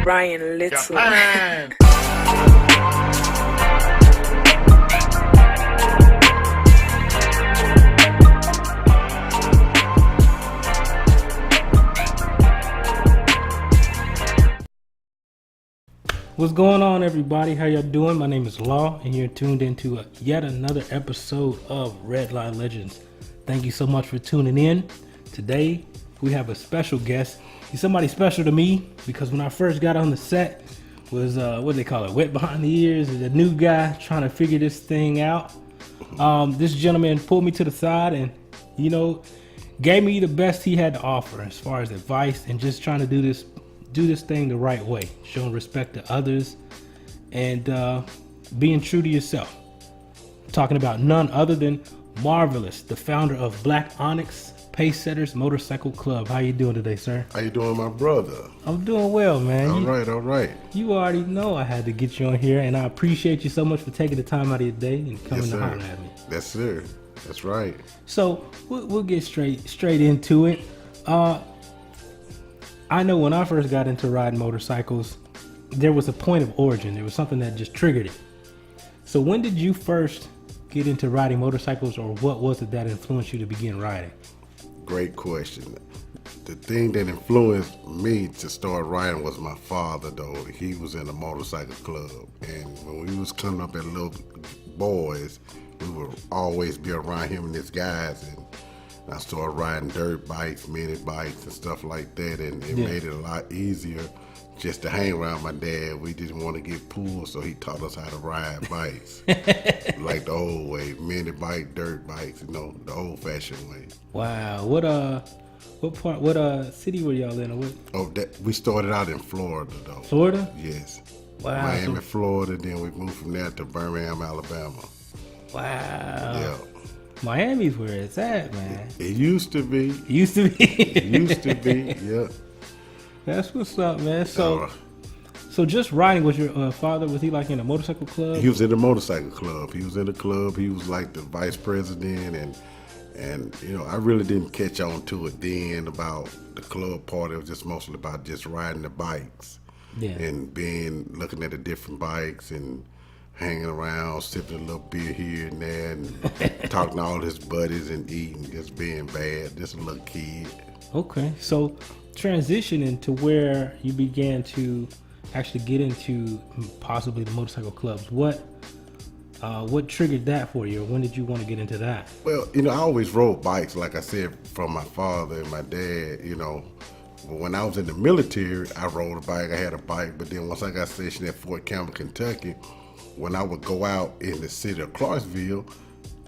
Brian Little. Japan. What's going on, everybody? How y'all doing? My name is Law, and you're tuned into yet another episode of Redline Legendz. Thank you so much for tuning in. Today, we have a special guest. He's somebody special to me because when I first got on the set, was what do they call it? Wet behind the ears. Is a new guy trying to figure this thing out. This gentleman pulled me to the side and, gave me the best he had to offer as far as advice and just trying to do this thing the right way, showing respect to others and being true to yourself. Talking about none other than Marvelous, the founder of Black Onyx Pacesetters Motorcycle Club. How you doing today, sir? How you doing, my brother? I'm doing well, man. All right. You already know I had to get you on here, and I appreciate you so much for taking the time out of your day and coming to holler at me. Yes, sir. That's right. So we'll get straight into it. I know when I first got into riding motorcycles, there was a point of origin. There was something that just triggered it. So when did you first get into riding motorcycles, or what was it that influenced you to begin riding? Great question. The thing that influenced me to start riding was my father, though. He was in a motorcycle club, and when we was coming up as little boys, we would always be around him and his guys, and I started riding dirt bikes, mini bikes, and stuff like that, and it made it a lot easier just to hang around my dad. We didn't want to get pulled, so he taught us how to ride bikes, like the old way, mini bike, dirt bikes, the old-fashioned way. Wow. What city were y'all in? We started out in Florida, though. Florida? Yes. Wow. Miami, Florida, then we moved from there to Birmingham, Alabama. Wow. Yeah. Miami's where it's at, man. It used to be. It used to be, yeah. That's what's up, man. So just riding, was your father, was he like in a motorcycle club? He was in the motorcycle club. He was in the club. He was like the vice president, and I really didn't catch on to it then about the club part. It was just mostly about just riding the bikes and looking at the different bikes and hanging around, sipping a little beer here and there, and talking to all his buddies and eating, just being bad, just a little kid. Okay, so transitioning to where you began to actually get into possibly the motorcycle clubs, what triggered that for you, or when did you want to get into that? Well, I always rode bikes, like I said, from my father and my dad, When I was in the military, I rode a bike, I had a bike, but then once I got stationed at Fort Campbell, Kentucky, when I would go out in the city of Clarksville,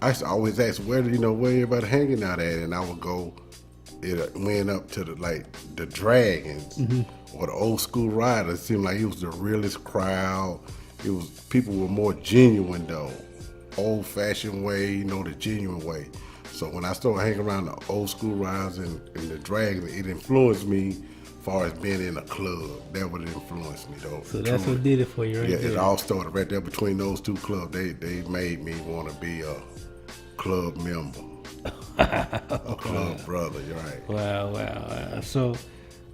I used to always ask where everybody hanging out at, and I would go. It went up to the Dragons or the old school riders. It seemed like it was the realest crowd. People were more genuine though, old fashioned way, the genuine way. So when I started hanging around the old school riders and the Dragons, it influenced me. As far as being in a club, that would influence me though. So that's what did it for you, right? Yeah, there. It all started right there between those two clubs. They made me want to be a club member, a club brother. You're right. Wow. So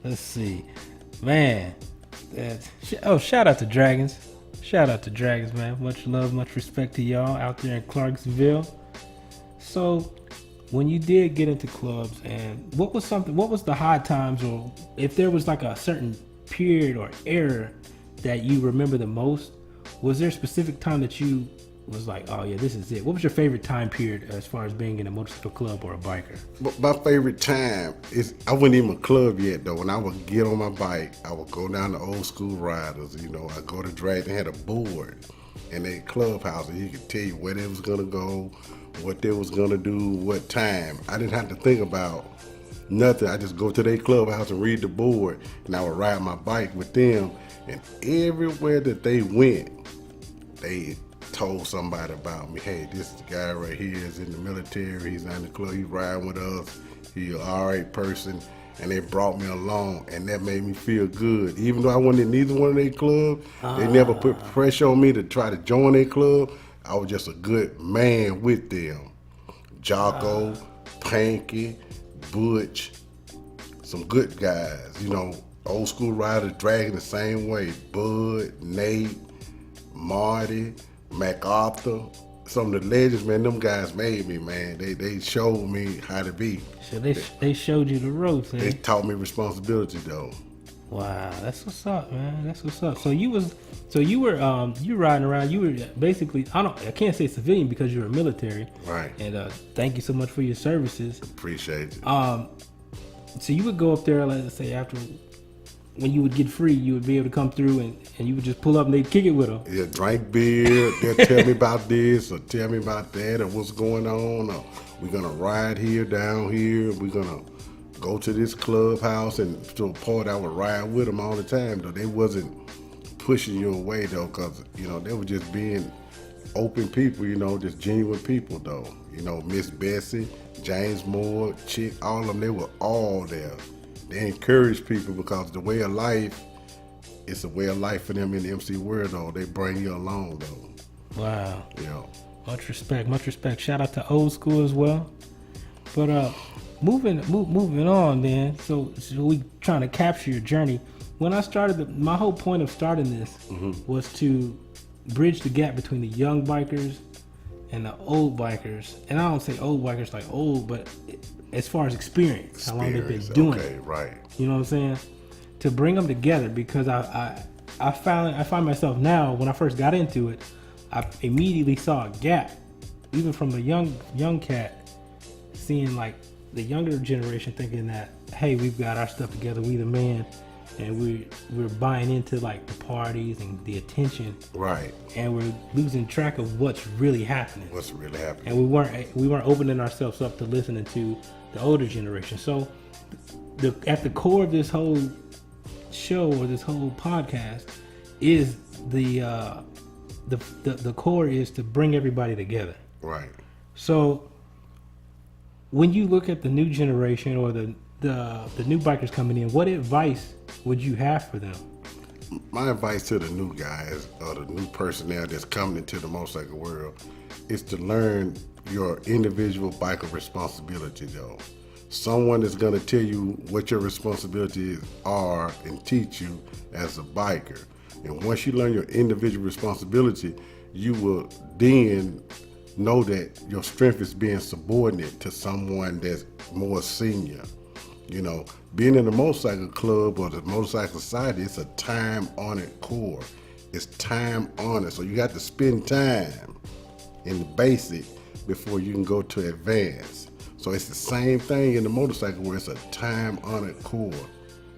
let's see, man. Shout out to Dragons. Shout out to Dragons, man. Much love, much respect to y'all out there in Clarksville. So, when you did get into clubs, and what was the high times, or if there was like a certain period or era that you remember the most, was there a specific time that you was like, oh yeah, this is it? What was your favorite time period as far as being in a motorcycle club or a biker? But my favorite time I wasn't even a club yet though. When I would get on my bike, I would go down to old school riders, I go to drag, they had a board in their clubhouse, and he could tell you where they was gonna go, what they was gonna do, what time. I didn't have to think about nothing. I just go to their clubhouse and read the board, and I would ride my bike with them. And everywhere that they went, they told somebody about me. Hey, this guy right here is in the military. He's in the club. He's riding with us. He's an all right person. And they brought me along, and that made me feel good. Even though I wasn't in neither one of their clubs, they never put pressure on me to try to join their club. I was just a good man with them. Jocko, Panky, Butch, some good guys, Old school riders dragging the same way. Bud, Nate, Marty, MacArthur. Some of the legends, man, them guys made me, man. They showed me how to be. So they showed you the ropes, They eh? taught me responsibility, though. Wow, that's what's up, man. That's what's up. So you were you riding around. You were basically I can't say civilian because you were military. Right. And thank you so much for your services. Appreciate it. So you would go up there, let's say after when you would get free, you would be able to come through and you would just pull up and they'd kick it with them. Yeah, drink beer. They'll tell me about this or tell me about that or what's going on. Or we're gonna ride here, down here. We're gonna go to this clubhouse, and to a point I would ride with them all the time. Though they wasn't pushing you away though, cause they were just being open people. Just genuine people though. Miss Bessie, James Moore, Chick, all of them. They were all there. They encourage people because the way of life, it's a way of life for them in the MC world though. They bring you along though. Wow. Much respect. Shout out to old school as well. But moving on, then. So we trying to capture your journey. When I started, my whole point of starting this was to bridge the gap between the young bikers and the old bikers. And I don't say old bikers like old, but as far as experience, how long they've been doing it. Okay, right. You know what I'm saying? To bring them together, because I find myself now, when I first got into it, I immediately saw a gap, even from a young cat, seeing like the younger generation thinking that, hey, we've got our stuff together, we the man, and we're buying into like the parties and the attention, right? And we're losing track of what's really happening. And we weren't opening ourselves up to listening to the older generation. So at the core of this whole show or this whole podcast is the core is to bring everybody together. Right. So when you look at the new generation or the new bikers coming in, what advice would you have for them? My advice to the new guys or the new personnel that's coming into the motorcycle world is to learn your individual biker responsibility though. Someone is going to tell you what your responsibilities are and teach you as a biker. And once you learn your individual responsibility, you will then know that your strength is being subordinate to someone that's more senior. Being in the motorcycle club or the motorcycle society, it's a time-honored core. It's time-honored, so you got to spend time in the basic before you can go to advance. So it's the same thing in the motorcycle where it's a time-honored core.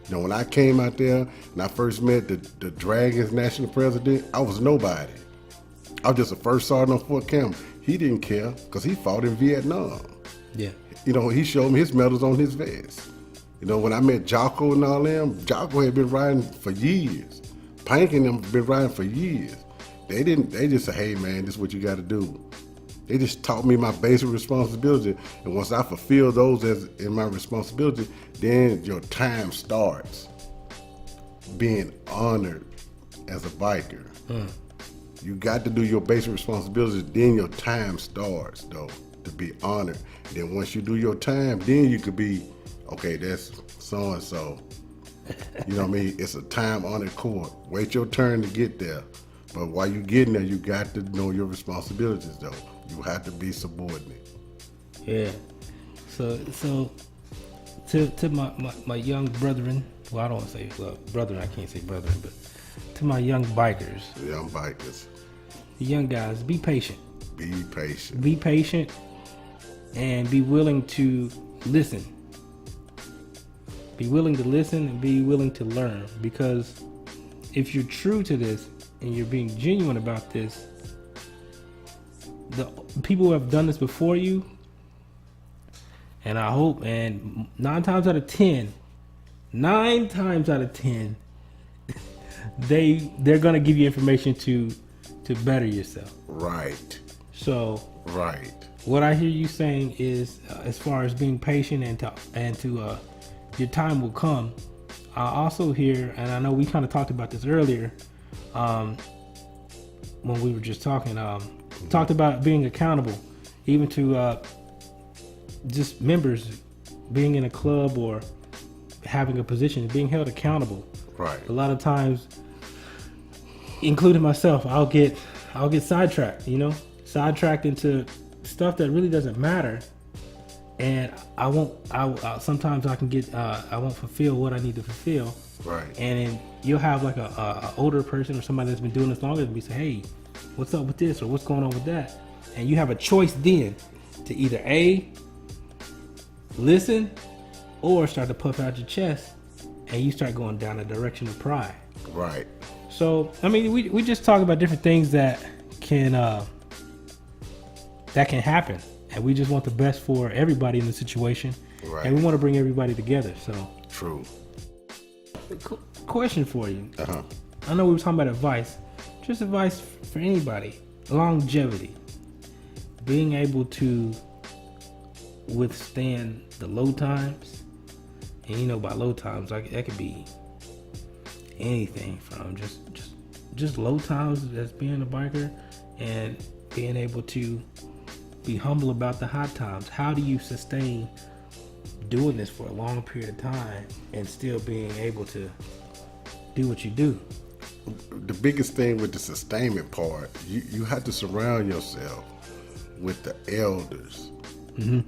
When I came out there and I first met the Dragons national president, I was nobody. I was just a first sergeant on Fort Campbell. He didn't care because he fought in Vietnam. Yeah. He showed me his medals on his vest. When I met Jocko and all them, Jocko had been riding for years. Pank and them been riding for years. They just said, hey man, this is what you got to do. They just taught me my basic responsibility. And once I fulfill those as in my responsibility, then your time starts being honored as a biker. You got to do your basic responsibilities, then your time starts though to be honored. And then once you do your time, then you could be, okay, that's so-and-so. You know what I mean? It's a time-honored core. Wait your turn to get there. But while you're getting there, you got to know your responsibilities though. You have to be subordinate. Yeah. So to my young brethren, well, I don't want to say brethren, I can't say brethren, but to my young bikers. Young bikers. The young guys, be patient. Be patient. Be patient and be willing to listen. Be willing to listen and be willing to learn, because if you're true to this and you're being genuine about this, the people who have done this before you, and I hope, and 9 times out of 10, they're gonna give you information to better yourself. Right. So right. What I hear you saying is, as far as being patient and to your time will come. I also hear, and I know we kind of talked about this earlier, when we were just talking. Talked about being accountable, even to just members being in a club or having a position, being held accountable. Right. A lot of times, including myself, I'll get sidetracked, sidetracked into stuff that really doesn't matter. And sometimes I can get, I won't fulfill what I need to fulfill. Right. And then you'll have like a older person or somebody that's been doing this longer than me say, hey, what's up with this? Or what's going on with that? And you have a choice then to either A, listen, or start to puff out your chest and you start going down the direction of pride. Right. So, I mean, we just talk about different things that can happen. And we just want the best for everybody in the situation. Right. And we want to bring everybody together. So, true. Question for you. Uh-huh. I know we were talking about advice. Just advice for anybody. Longevity. Being able to withstand the low times. And by low times, that could be anything from just low times as being a biker and being able to be humble about the hot times. How do you sustain doing this for a long period of time and still being able to do what you do? The biggest thing with the sustainment part, you have to surround yourself with the elders. Mm-hmm.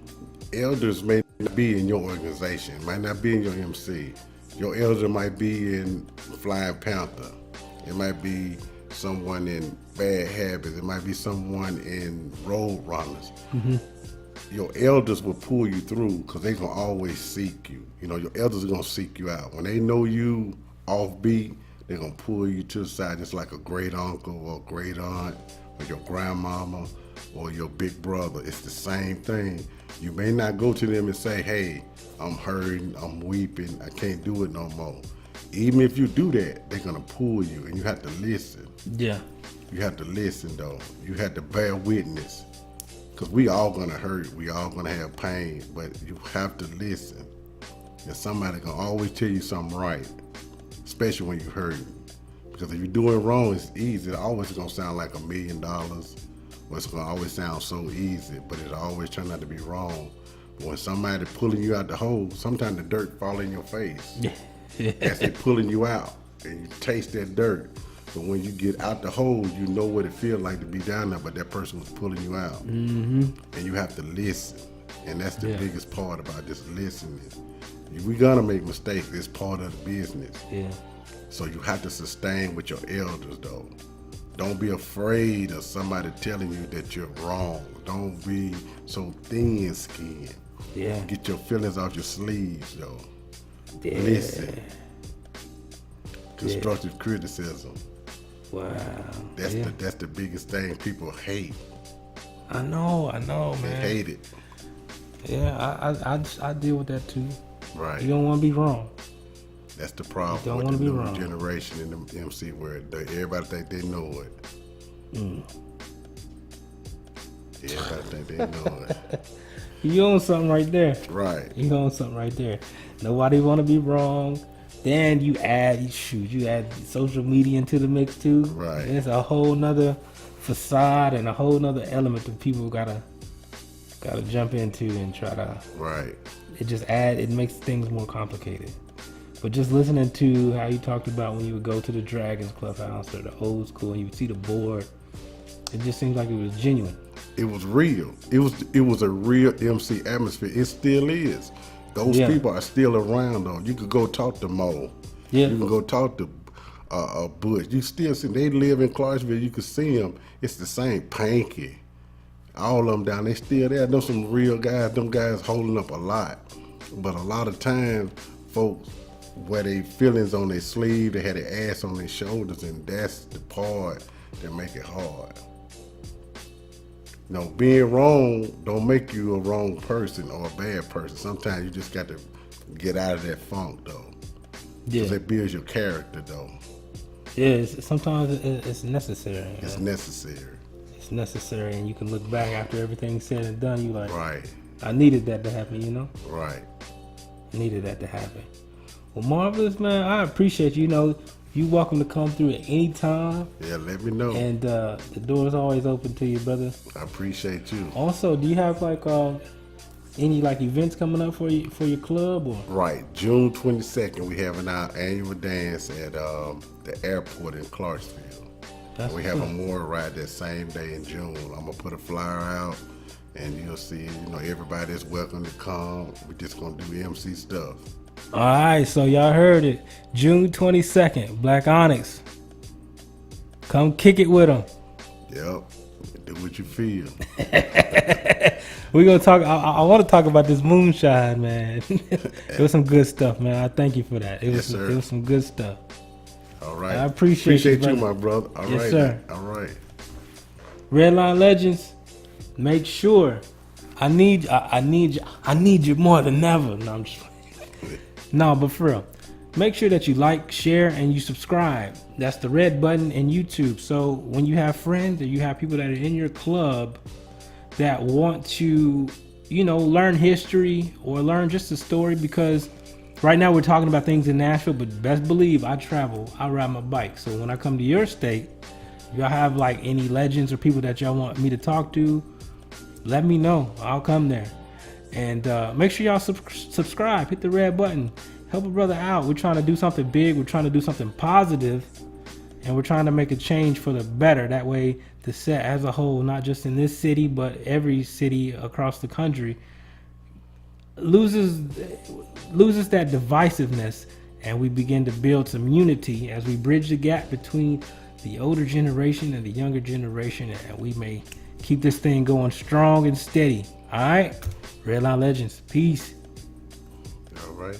Elders may not be in your organization, might not be in your MC. Your elder might be in Flying Panther. It might be someone in Bad Habits. It might be someone in Road Runners. Mm-hmm. Your elders will pull you through because they're going to always seek you. Your elders are going to seek you out. When they know you offbeat, they're going to pull you to the side just like a great uncle or great aunt or your grandmama or your big brother. It's the same thing. You may not go to them and say, hey, I'm hurting, I'm weeping, I can't do it no more. Even if you do that, they're going to pull you and you have to listen. Yeah. You have to listen though. You have to bear witness. Because we all going to hurt, we all going to have pain, but you have to listen. And somebody can always tell you something right, especially when you're hurting. Because if you're doing wrong, it's easy. It's always going to sound like $1 million. Or it's going to always sound so easy, but it always turns out to be wrong. But when somebody pulling you out the hole, sometimes the dirt fall in your face. As they pulling you out, and you taste that dirt. But when you get out the hole, you know what it feels like to be down there, but that person was pulling you out. Mm-hmm. And you have to listen. And that's the biggest part about just listening. We're going to make mistakes. It's part of the business. Yeah. So you have to sustain with your elders, though. Don't be afraid of somebody telling you that you're wrong. Don't be so thin-skinned. Yeah. Get your feelings off your sleeves, though. Yeah. Listen. Constructive criticism. Wow. That's the biggest thing people hate. I know, They man. hate it. Yeah, I deal with that too. Right. You don't want to be wrong. That's the problem Don't with wanna the be new wrong. generation in the MC world. Everybody think they know it. Everybody think they know it. You own something right there. Right. You own something right there. Nobody want to be wrong. Then you add social media into the mix too. Right. And it's a whole nother facade and a whole nother element that people gotta jump into and try to. Right. It makes things more complicated. But just listening to how you talked about when you would go to the Dragons Clubhouse or the old school and you would see the board, it just seems like it was genuine. It was real. It was a real MC atmosphere. It still is. Those people are still around though. You could go talk to Mo. Yeah. You can go talk to Bush. You still see they live in Clarksville. You can see them. It's the same. Panky. All of them down. They still there. I know some real guys. Them guys holding up a lot. But a lot of times, folks wear their feelings on their sleeve. They had their ass on their shoulders, and that's the part that make it hard. No, being wrong don't make you a wrong person or a bad person. Sometimes you just got to get out of that funk, though. Yeah. Because it builds your character, though. Yeah, sometimes it's necessary. It's necessary. It's necessary, and you can look back after everything's said and done. You like, Right. I needed that to happen, you know? Right. I needed that to happen. Well, Marvelous, man, I appreciate you. You know, you're welcome to come through at any time. Yeah, let me know. And the door is always open to you, brother. I appreciate you. Also, do you have like Any like events coming up for your club or? Right, June 22nd, we having our annual dance at the airport in Clarksville. That's We have a what's up. memorial ride that same day in June. I'm gonna put a flyer out, and you'll see. Everybody's welcome to come. We're just gonna do MC stuff. All right, so y'all heard it. June 22nd, Black Onyx. Come kick it with them. Yep. Do what you feel. We're gonna talk. I want to talk about this moonshine, man. It was some good stuff, man. I thank you for that. Yes, sir. It was some good stuff. All right. I appreciate you, you, brother. my brother. All Yes, right. sir. All right. Redline Legendz, make sure. I need you more than ever. No, I'm just. No, but for real, make sure that you like, share, and you subscribe. That's the red button in YouTube. So when you have friends or you have people that are in your club that want to, learn history or learn just a story, because right now we're talking about things in Nashville, but best believe I travel, I ride my bike. So when I come to your state, if y'all have like any legends or people that y'all want me to talk to, let me know. I'll come there. And make sure y'all subscribe, hit the red button, help a brother out. We're trying to do something big. We're trying to do something positive, and we're trying to make a change for the better. That way the set as a whole, not just in this city, but every city across the country, loses that divisiveness, and we begin to build some unity as we bridge the gap between the older generation and the younger generation, and we may keep this thing going strong and steady. All right, Redline Legendz, peace. All right.